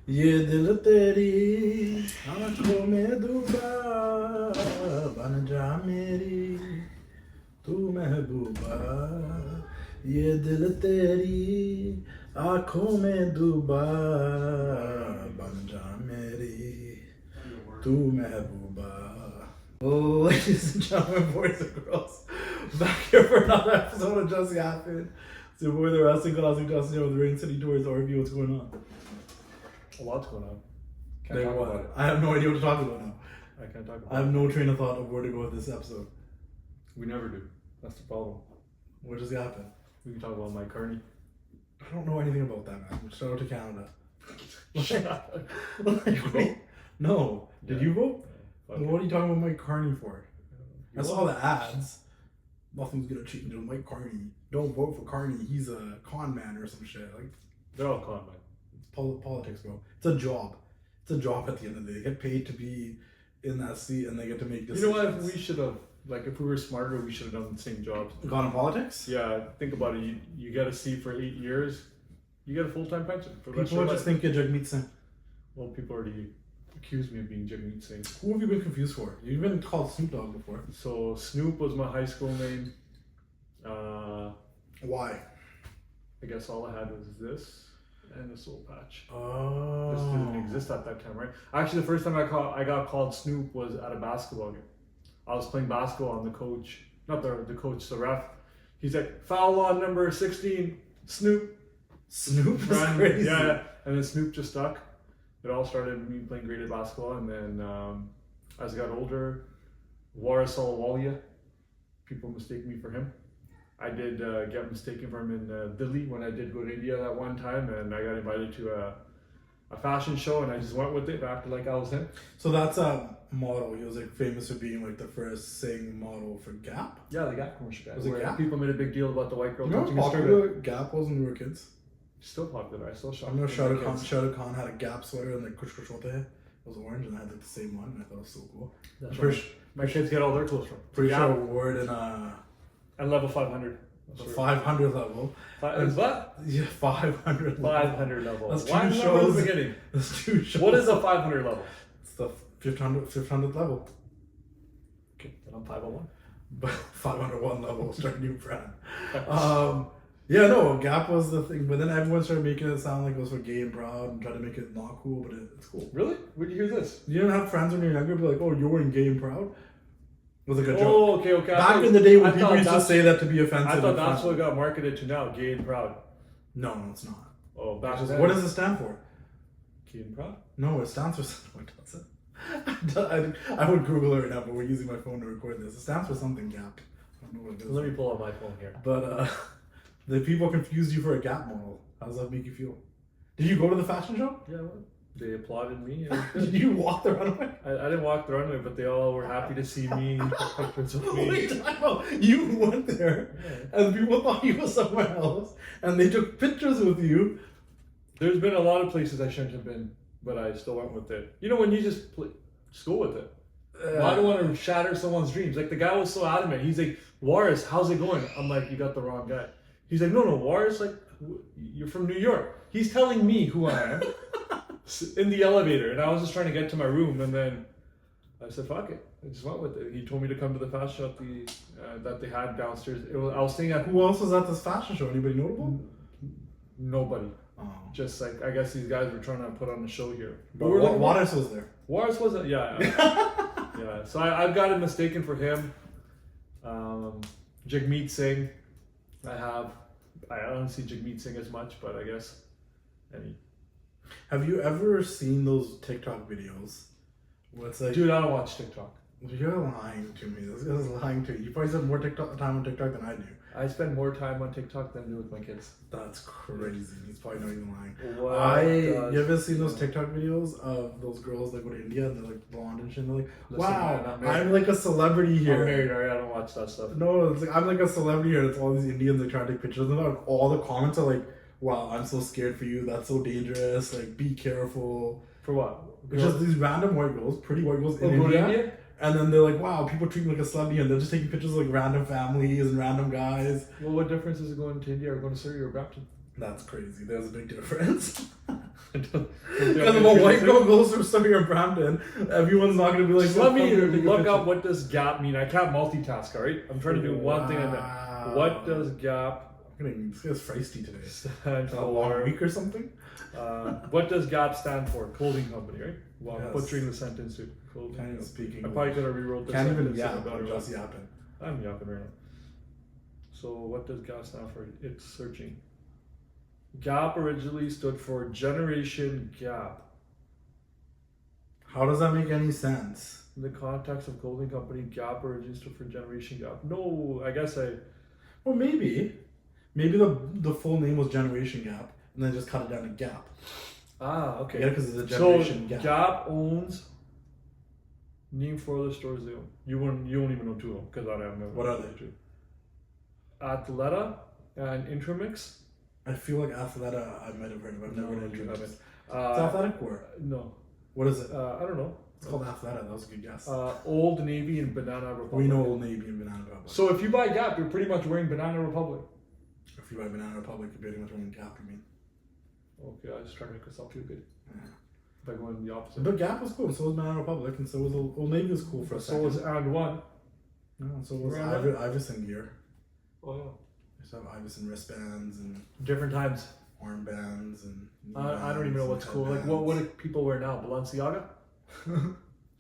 ये दिल तेरी आंखों में डूबा बन जा मेरी तू महबूबा ये दिल तेरी आंखों में डूबा बन जा मेरी तू महबूबा. Oh, ladies and gentlemen, boys and girls, back here for another episode of Just Yappin. It's your boy, the wrestling classic Justin with the Rain City Tours. Arvy, what's going on? A lot's going on. Can't Like talk what? about it. I have no idea what to talk about now. I can't talk I about have it. no train of thought of where to go with this episode. We never do. That's the problem. What just happened? We can talk about Mike Carney. I don't know anything about that, man. Shout out to Canada. Did you vote? No. Did you vote? Fuck Well, it. what are you talking about Mike Carney for? You I saw vote. the ads. Nothing's gonna change on Mike Carney. Don't vote for Carney. He's a con man or some shit. Like, They're all con men. it's politics, bro. It's a job. It's a job at the end of the day. They get paid to be in that seat and they get to make You decisions. know what? We should have, like, if we were smarter, we should have done the same jobs. Gone in politics? Yeah, think about it. You get a seat for 8 years, you get a full-time pension for the rest of People your just life. think you're Jagmeet Singh. Well, people already accused me of being Jagmeet Singh. Who have you been confused for? You've been called Snoop Dogg before. So Snoop was my high school name. Why? I guess all I had was this and a soul patch. Oh. This didn't exist at that time, right? Actually, the first time I got called Snoop was at a basketball game. I was playing basketball and the coach, not the coach, the ref, he's like, foul on number 16, Snoop. Snoop is Run. crazy. Yeah, and then Snoop just stuck. It all started with me playing graded basketball, and then as I got older, Warasol Walia, people mistake me for him. I did get mistaken for him in Delhi when I did go to India that one time, and I got invited to a fashion show, and I just went with it, acted like I was him. So that's a model. He was like famous for being like the first sing model for Gap. Yeah, the Gap commercial guy. Was it Where Gap? people made a big deal about the white girl You know touching how his skirt. popular Gap was when we were kids? Still popular. I still shop. I know with Shah my Rukh Khan, kids. Shah Rukh Khan had a Gap sweater and like Kuch Kuch Hote Hai. It was orange and I had like the same one and I thought it was so cool. That's I'm where pretty, my kids get all their clothes from. pretty Gap sure I wore it in and level 500. the 500 level. Is what? Yeah, 500 level. 500 level. That's Why two is that in shows. the beginning? That's two shows. What is a 500 level? It's the 500th level. Okay, then I'm 501. But 501 level, start a new brand. Yeah, no, Gap was the thing, but then everyone started making it sound like it was for gay and proud and tried to make it not cool, but it's cool. Really? Where'd you hear this? You didn't have friends when you were younger be like, oh, you're wearing gay and proud? It was like a joke. Oh, okay, okay. Back in the day when I people thought used to that's- say that to be offensive. I thought and that's fun. what got marketed to now, gay and proud. No, it's not. Oh, back It's just- then. what does it stand for? Gay and proud? No, it stands for something. What does it? I would Google it right now, but we're using my phone to record this. It stands for something, Gap. I don't know what it is. Let me pull up my phone here. But the people confused you for a Gap model. How does that make you feel? Did you go to the fashion show? Yeah, well, they applauded me. And Did you walk the runway? I didn't walk the runway, but they all were happy to see me. Took pictures with me. Wait, time out. You went there, and people thought you were somewhere else, and they took pictures with you. There's been a lot of places I shouldn't have been, but I still went with it. You know, when you just go with it. I don't want to shatter someone's dreams. Like, the guy was so adamant. He's like, Waris, how's it going? I'm like, you got the wrong guy. He's like, no, Waris, like, you're from New York. He's telling me who I am in the elevator. And I was just trying to get to my room. And then I said, fuck it. I just went with it. He told me to come to the fashion show that they had downstairs. I was staying at... Who else was at this fashion show? Anybody notable? Nobody. Oh. Just like, I guess these guys were trying to put on a show here. But Waters was there. Waris wasn't, yeah. Yeah, so I've got it mistaken for him. Jagmeet Singh, I don't see Jagmeet Singh as much, but I guess any. Have you ever seen those TikTok videos? Where it's like, Dude, I don't watch TikTok. you're lying to me. This guy's lying to you. You probably spend more time on TikTok than I do. I spend more time on TikTok than I do with my kids. That's crazy. He's probably not even lying. What You ever seen those TikTok videos of those girls that go to India and they're like blonde and shit? And they're like, Listen, wow, man, I'm married. I'm like a celebrity I'm here. married, alright, I don't watch that stuff. No, it's like I'm like a celebrity here. It's all these Indians that try to take pictures of them. And all the comments are like, wow, I'm so scared for you. That's so dangerous. Like, be careful. For what? It's just these random white girls, pretty white girls in go to India. India? And then they're like, wow, people treat me like a celebrity, and they're just taking pictures of like random families and random guys. Well, what difference is it going to India or going to Syria or Brampton? That's crazy. There's a big difference. Don't Because if a white girl goes from Surrey or Brampton, everyone's not going to be like... So let me look up what does gap mean. I can't multitask, alright? I'm trying to do one thing at a time. What does gap This guy's feisty today. stand A long for? week or something? What does gap stand for? Clothing company, right? Well, I'm Yes. butchering the sentence too. Clothing Can't even company. speak I English. probably could have rewrote this Can't even sentence in yap, a better I'm way. just yapping. I'm yapping right now. So what does GAP stand for? It's searching. GAP originally stood for Generation Gap. How does that make any sense? In the context of clothing company, GAP originally stood for Generation Gap. No, I guess Well, maybe. Maybe the full name was Generation Gap, and then just cut it down to Gap. okay. Yeah, because it's a Generation So Gap. Gap owns. Name 4 other stores they own. You won't even know 2 of them because I don't know. What are they? Athleta and Intramix. I feel like Athleta, I might have heard of. I've never heard you of it. haven't. It's athletic wear. No. What is it? I don't know. It's called Athleta. That was a good guess. Old Navy and Banana Republic. We know Old Navy and Banana Republic. So if you buy Gap, you're pretty much wearing Banana Republic. If you buy Banana Republic, you're pretty much wearing Gap, you mean? Okay, I was trying to make myself feel good. Yeah. By going the opposite. But Gap was cool, so was Banana Republic, and so was Old Navy was cool for a So second. was And One. No, so was Remember Iverson gear. Oh yeah. I used to have Iverson wristbands and Different times. armbands and. I don't even know what's cool. Like what do people wear now? Balenciaga?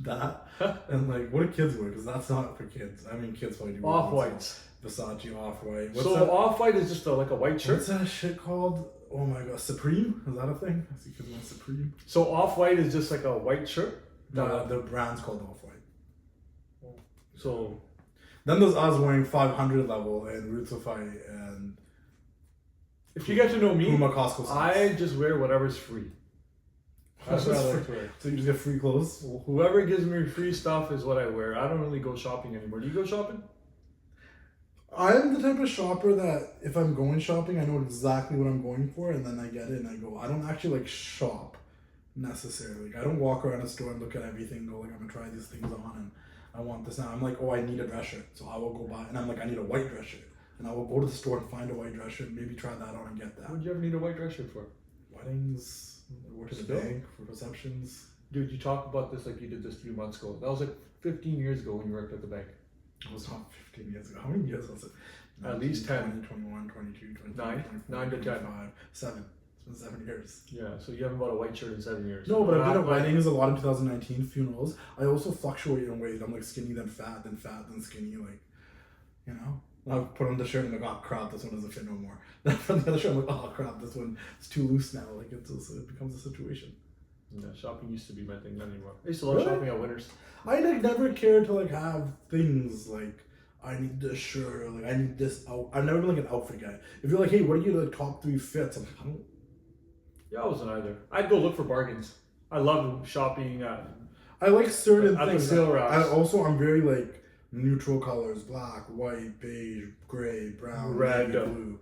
That and like what do kids wear? Because that's not for kids. I mean, kids probably do. Off whites. Versace off white. So off white is just like a white shirt. What's that shit called? Oh my god, Supreme? Is that a thing? I see kids wearing Supreme. So off white is just like a white shirt. No, the brand's called off white. So then there's us wearing 500 level and Rootsify and if you get to know me, Puma Costco stuff. I just wear whatever's free. That's what I like to wear. So you just get free clothes? Whoever gives me free stuff is what I wear. I don't really go shopping anymore. Do you go shopping? I'm the type of shopper that if I'm going shopping, I know exactly what I'm going for, and then I get it and I go. I don't actually like shop necessarily. I don't walk around a store and look at everything and go like, I'm gonna try these things on and I want this now. I'm like, oh, I need a dress shirt, so I will go buy. And I'm like, I need a white dress shirt, and I will go to the store and find a white dress shirt, maybe try that on and get that. What would you ever need a white dress shirt for? Weddings, work at the Still? bank for receptions. Dude, you talk about this like you did this 3 months ago. That was like 15 years ago when you worked at the bank. It was not 15 years ago. How many years was it? At least 10. 20, 21, 22, 23, 9? 24, 9 to 10. 25, 7. It's been 7 years. Yeah, so you haven't bought a white shirt in 7 years. No, but I've been at Not like- weddings a lot in 2019, funerals. I also fluctuate in weight. I'm like skinny, then fat, then skinny. Like, you know? I'll put on the shirt and I'm like, oh crap, this one doesn't fit no more. Then from the other shirt, I'm like, oh crap, this one is too loose now. Like, it becomes a situation. Yeah, shopping used to be my thing, not anymore. I used to love Really? shopping at Winners. I like never cared to like have things like I need this shirt or like I need this out. I've never been like an outfit guy. If you're like, hey, what are your like top 3 fits? I'm like, I don't. Yeah, I wasn't either. I'd go look for bargains. I love shopping at I like certain At the things. sale racks. I'm very like neutral colors: black, white, beige, gray, brown, Red. navy, blue.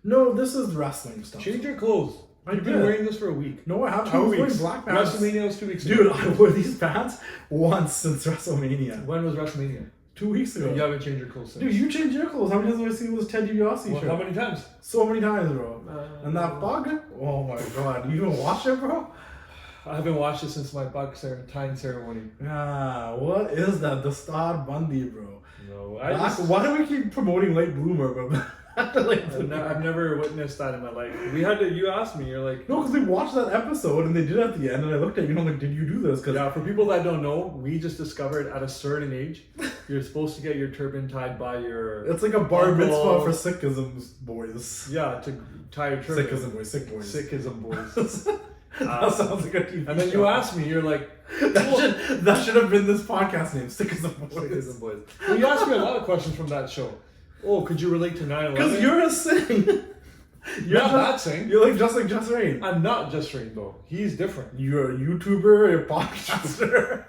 No, this is wrestling stuff. change your clothes. I You've been did. wearing this for a week. No, I haven't. 2 I was weeks. wearing black pants. WrestleMania was 2 weeks Dude, ago. I wore these pants once since WrestleMania. When was WrestleMania? 2 weeks ago. You haven't changed your clothes since. Dude, you changed your clothes. How many times have I seen this Ted DiBiase Well, shirt? how many times? So many times, bro. And that bug? Oh my god. You even watch it, bro? I haven't watched it since my tying ceremony. Ah, what is that? Dastar Bandi, bro. No, Why do we keep promoting late bloomer, bro? I've never witnessed that in my life. You asked me, you're like... No, because we watched that episode and they did it at the end, and I looked at you and I'm like, did you do this? Cause Yeah, for people that don't know, we just discovered at a certain age, you're supposed to get your turban tied by your... it's like a bar uncle. mitzvah for Sikhism boys. Yeah, to tie your turban. Sikhism boys, Sikh boys. Sikhism boys. That sounds like a TV And then show. you asked me, you're like... that should have been this podcast name, Sikhism boys. Sikhism boys. Well, you asked me a lot of questions from that show. Oh, could you relate to 9/11? Because you're a Singh. You're not that Singh. You're like Just Rain. I'm not just Rainbow. He's different. You're a YouTuber, you're a podcaster.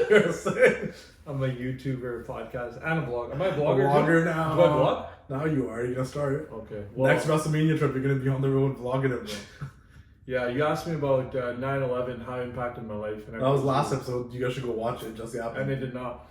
You're a Singh. I'm a YouTuber, podcast, and a blogger. Am I a A blogger? vlogger now. Do I blog? Now you are. You're gonna start it. Okay. Well, Next WrestleMania trip, you're gonna be on the road vlogging it, bro. yeah, you asked me about 9/11, how it impacted my life. And That was last episode. You guys should go watch it. Just Yappin. And it did not.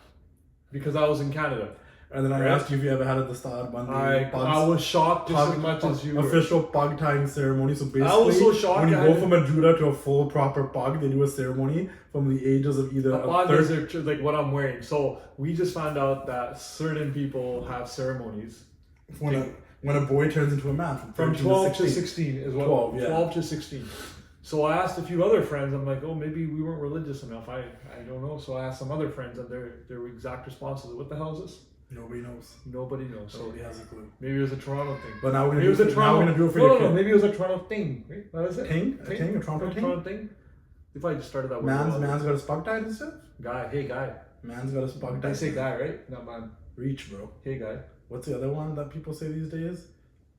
Because I was in Canada. And then I Right. asked you if you ever had a Dastar Bandi. I was shocked just as much as you were. Official pug tying ceremony. So basically, I was so shocked. when you go from a Judah to a full proper pug, they do a ceremony from the ages of either A a pug third. is like what I'm wearing. So we just found out that certain people have ceremonies. When a boy turns into a man From 13 12 to 16 is what 12 to 16. So I asked a few other friends. I'm like, oh, maybe we weren't religious enough. I don't know. So I asked some other friends, and their exact response was, "What the hell is this?" Nobody knows. Nobody knows. So Nobody has a clue. maybe it was a Toronto thing. But now we're Maybe gonna it was a Toronto. now we're gonna do it for no, your no, no. kid. Maybe it was a Toronto thing. Right? What is it? A Toronto thing. If I just started that. Man's got a spug tied and stuff. Guy. Man's got a spug tied. They say guy, right? Not man. Reach, bro. Hey, guy. What's the other one that people say these days?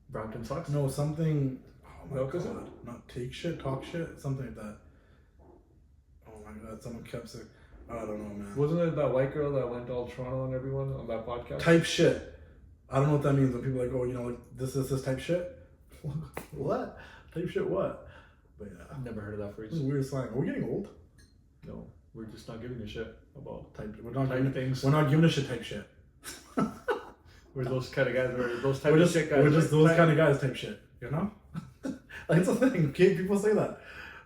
Brampton sucks. No, something. Oh my Milk, is god. Not take shit, talk shit, something like that. Oh my god, someone kept saying. I don't know, man. Wasn't it that white girl that went all Toronto and everyone on that podcast? Type shit. I don't know what that means when people are like, oh, you know, like this type shit. What? Type shit what? But yeah. I've never heard of that This phrase. is weird slang. Are we getting old? No, we're just not giving a shit about Type. We're not type giving. things. We're not giving a shit type shit. We're those kind of guys. We're those type We're of just, shit guys. we're just right? those kind of guys type shit. You know? Like it's a thing. Okay, people say that.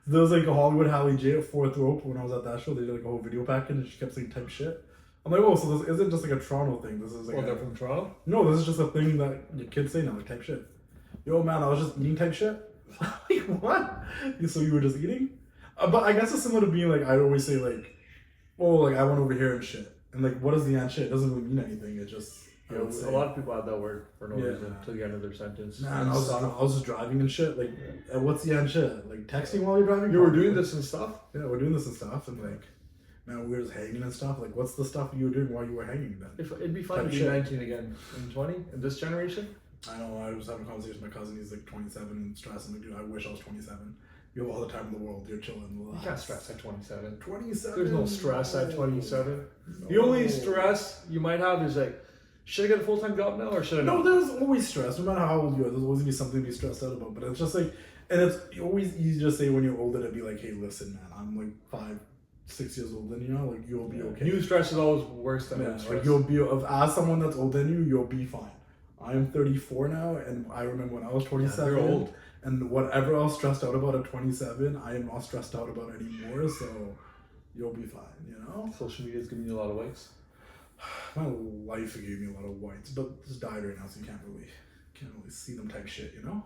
There was like a Hollywood Hallie J at Fourth Rope when I was at that show. They did like a whole video package and she kept saying type shit. I'm like, oh, so this isn't just like a Toronto thing. This is like They're from Toronto. no, this is just a thing that your kids say now, like type shit. Yo, man, I was just eating type shit. Like what? So you were just eating? But I guess it's similar to being like I always say like, oh, like I went over here and shit. And like, what is the and shit? It doesn't really mean anything. It just Yeah, a lot of people add that word for no reason to the end of their sentence. Nah, and I was just driving and shit. Like, what's the end shit? Like texting while you're driving? You were doing this and stuff. Yeah, we're doing this and stuff, and like, man, we were just hanging and stuff. Like, what's the stuff you were doing while you were hanging then? If it'd be fun Type to be shit. 19 again in 20 in this generation. I know. I was having a conversation with my cousin. He's like 27 and stressing. Like, dude, I wish I was 27. You have all the time in the world. You're chilling. You can't stress at 27. 27. There's no stress at 27. No. The only stress you might have is like, should I get a full-time job now or should I No, not? there's always stress. No matter how old you are, there's always gonna be something to be stressed out about. But it's just like, and it's always easy to say when you're older to be like, hey, listen, man, I'm like 5-6 years old, and you know, like you'll be okay. New stress is always worse than Yeah, old stress. like you'll be as someone that's older than you, you'll be fine. I am 34 now, and I remember when I was 27. you're old. And whatever I was stressed out about at 27, I am not stressed out about anymore. So you'll be fine, you know. Social media is giving you a lot of likes. My life gave me a lot of whites, but it's died right now, so you can't really see them type shit, you know.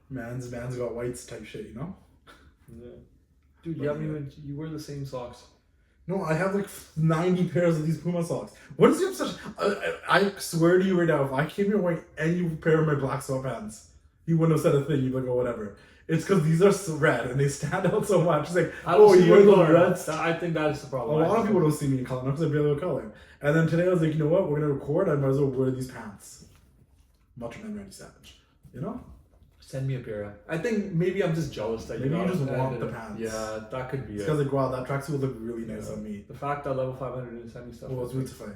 Man's got whites type shit, you know. Yeah. Dude, you haven't even you wear the same socks. No, I have like 90 pairs of these Puma socks. What is the obsession? I swear to you right now, if I came here wearing any pair of my black sweatpants, you wouldn't have said a thing. You'd be like, oh, whatever. It's because these are so red and they stand out so much. It's like, oh, you wear those reds? I think that is the A problem. lot of people don't see me in color because I barely wear color. And then today I was like, you know what? We're going to record. I might as well wear these pants. Macho Man Randy Savage. You know? Send me a pair. I think maybe I'm just jealous that Maybe you got just them. want the pants. Yeah, that could be It's it. because like, wow, that tracksuit would look really nice on me. The fact that level 500 didn't send me stuff. Well, it's Roots of Fight.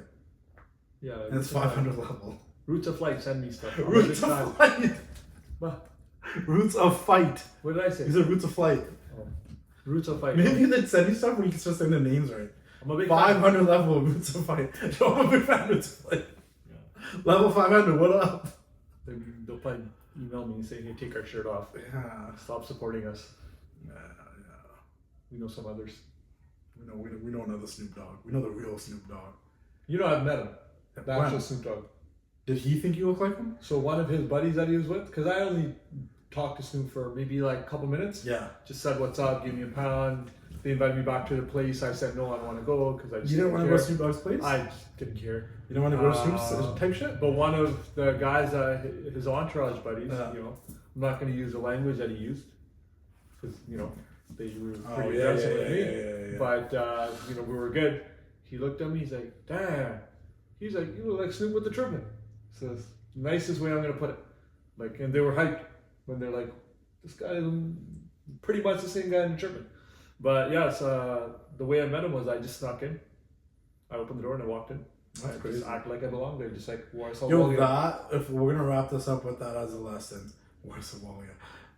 Yeah. And it's 500 level. Roots of Flight, send me stuff. Roots of Fight. What? Roots of Fight. What did I say? These are Roots of Flight. Oh. Roots of Fight. Maybe they'd send you stuff where you can start saying their names right. I'm a big 500 level of Roots of Fight. So I'm a big fan of Roots of Fight. Yeah. Level 500, what up? They'll probably email me saying, hey, take our shirt off. Yeah. Stop supporting us. Yeah. We know some others. We know another Snoop Dogg. We know the real Snoop Dogg. You know, I've met him. The When? actual Snoop Dogg. Did he think you look like him? So one of his buddies that he was with, because I only talked to Snoop for maybe like a couple minutes. Yeah. Just said, what's up, give me a pound. They invited me back to the place. I said, no, I don't want to go because I just You didn't want to go to Snoop Dogg's place? I just didn't care. You didn't want to go to Snoop's type shit? But one of the guys, his entourage buddies, Yeah. you know, I'm not going to use the language that he used because, you know, they were Oh, pretty yeah, aggressive with me. yeah. But, you know, we were good. He looked at me, he's like, damn. He's like, you look like Snoop with the turban. So it's the nicest way I'm going to put it. Like, and they were hyped when they're like, this guy is pretty much the same guy in the turban. But yeah, so the way I met him was I just snuck in. I opened the door and I walked in. That's I crazy. just acted like I belonged there, just like wore a Somalia. Yo, that, if we're going to wrap this up with that as a lesson, where's Somalia?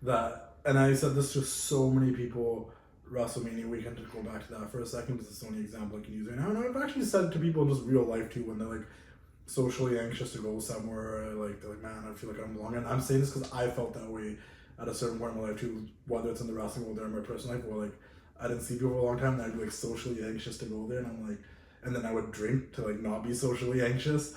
That, and I said this to so many people WrestleMania weekend, to go back to that for a second, because it's the only example I can use right now. And I've actually said to people in just real life too, when they're like socially anxious to go somewhere, like they're like, man, I feel like I'm belonging. And I'm saying this because I felt that way at a certain point in my life too, whether it's in the wrestling world or in my personal life, where like I didn't see people for a long time, and I'd be like socially anxious to go there, and I'm like, and then I would drink to like not be socially anxious.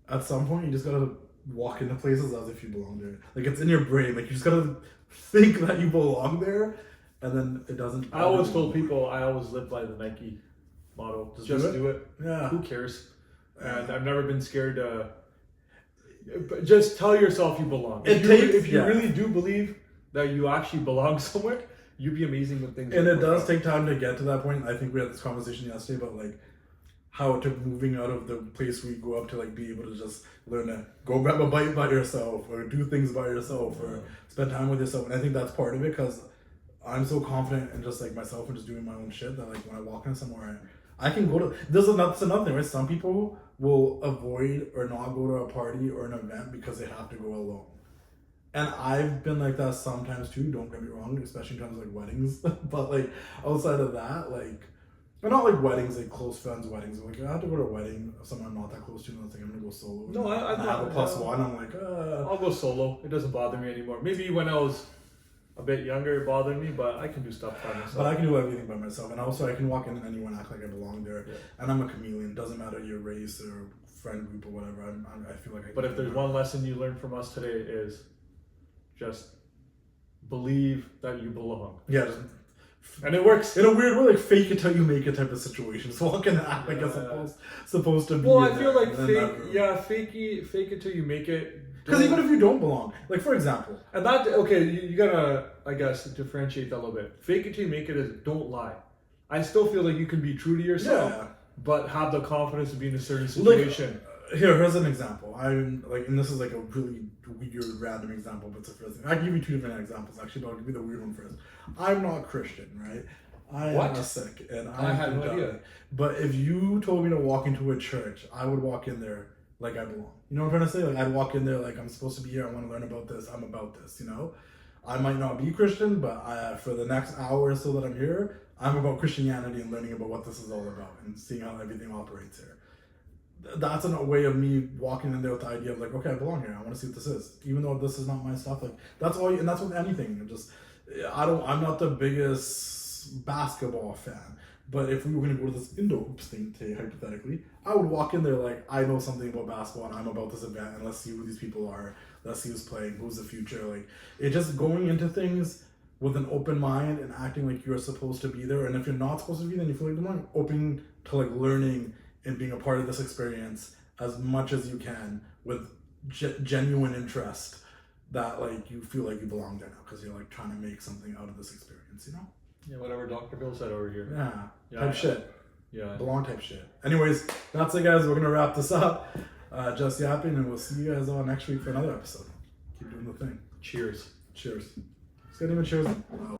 At some point, you just gotta walk into places as if you belong there. Like, it's in your brain. Like, you just gotta think that you belong there, and then it doesn't. I always told people I always live by the Nike motto: just do it. Yeah. Who cares? And I've never been scared to. But just tell yourself you belong. If you really do believe that you actually belong somewhere, you'd be amazing with things. And it does take time to get to that point. I think we had this conversation yesterday about like how it took moving out of the place where you go up to like be able to just learn to go grab a bite by yourself, or do things by yourself, or spend time with yourself. And I think that's part of it, because I'm so confident in just like myself and just doing my own shit that like when I walk in somewhere, I can go to. That's another thing, right? Some people will avoid or not go to a party or an event because they have to go alone. And I've been like that sometimes too, don't get me wrong, especially in terms of like weddings. But like outside of that, like, but not like weddings, like close friends' weddings. Like, I have to go to a wedding of someone I'm not that close to, and I was like, I'm gonna go solo. No, I have a plus one. I'm like, I'll go solo. It doesn't bother me anymore. Maybe when I was a bit younger, it bothered me, but I can do stuff by myself. But I can do everything by myself, and also I can walk in and anyone act like I belong there. Yeah. And I'm a chameleon. Doesn't matter your race or friend group or whatever. I feel like I. But if there's one lesson you learned from us today, is just believe that you belong. Yeah. And it works in a weird way, like fake it till you make it type of situation. So walk in and act like it's supposed to be. Well, I feel like fake it till you make it. Because even if you don't belong, like for example, and that you gotta, I guess, differentiate that a little bit. Fake it till you make it is don't lie. I still feel like you can be true to yourself, but have the confidence to be in a certain situation. Like, here's an example. I'm like, and this is like a really weird, random example, but it's the first thing. I can give you two different examples actually, but I'll give you the weird one first. I'm not Christian, right? I am a sick, and I had no idea. But if you told me to walk into a church, I would walk in there like I belong. You know what I'm trying to say? Like, I'd walk in there like, I'm supposed to be here, I want to learn about this, I'm about this, you know? I might not be Christian, but for the next hour or so that I'm here, I'm about Christianity and learning about what this is all about and seeing how everything operates here. That's a way of me walking in there with the idea of like, okay, I belong here, I want to see what this is. Even though this is not my stuff, like, that's all, and that's with anything. I'm not the biggest basketball fan. But if we were going to go to this Indo hoops thing today, hypothetically, I would walk in there like, I know something about basketball and I'm about this event, and let's see who these people are. Let's see who's playing, who's the future. Like, it just going into things with an open mind and acting like you're supposed to be there. And if you're not supposed to be there, and you feel like you're open to like learning and being a part of this experience as much as you can with genuine interest, that like you feel like you belong there now because you're like trying to make something out of this experience, you know? Yeah, whatever Dr. Bill said over here. Type shit. Yeah. Belong type shit. Anyways, that's it, guys. We're going to wrap this up. Just yapping, and we'll see you guys all next week for another episode. Keep doing the thing. Cheers. Cheers. It's good even cheers.